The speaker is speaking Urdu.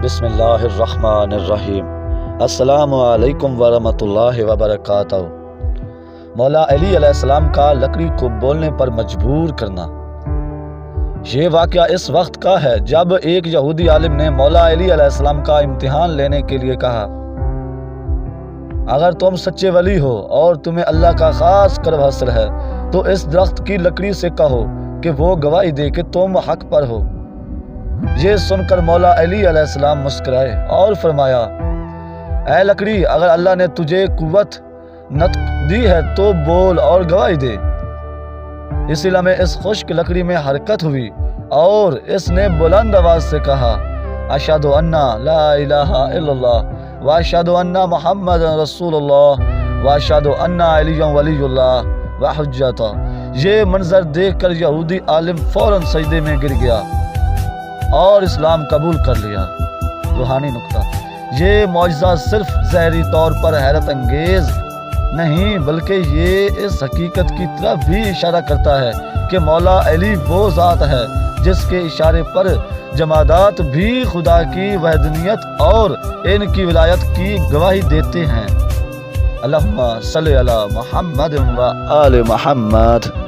بسم اللہ الرحمن الرحیم۔ السلام علیکم ورحمۃ اللہ وبرکاتہ۔ مولا علی علیہ السلام کا لکڑی کو بولنے پر مجبور کرنا۔ یہ واقعہ اس وقت کا ہے جب ایک یہودی عالم نے مولا علی علیہ السلام کا امتحان لینے کے لیے کہا، اگر تم سچے ولی ہو اور تمہیں اللہ کا خاص کرب حاصل ہے تو اس درخت کی لکڑی سے کہو کہ وہ گواہی دے کہ تم حق پر ہو۔ یہ سن کر مولا علی علیہ السلام مسکرائے اور فرمایا، اے لکڑی، اگر اللہ نے تجھے قوت نطق دی ہے تو بول اور گواہی دے۔ اسی لمحے اس خشک لکڑی میں حرکت ہوئی اور اس نے بلند آواز سے کہا، اشہد ان لا الہ الا اللہ واشہد ان محمد رسول اللہ واشہد ان علی ولی اللہ وحجتہ۔ یہ منظر دیکھ کر یہودی عالم فوراً سجدے میں گر گیا اور اسلام قبول کر لیا۔ روحانی نکتہ، یہ معجزہ صرف ظاہری طور پر حیرت انگیز نہیں بلکہ یہ اس حقیقت کی طرف بھی اشارہ کرتا ہے کہ مولا علی وہ ذات ہے جس کے اشارے پر جمادات بھی خدا کی وحدانیت اور ان کی ولایت کی گواہی دیتے ہیں۔ اللہم صلی علی محمد و آل محمد۔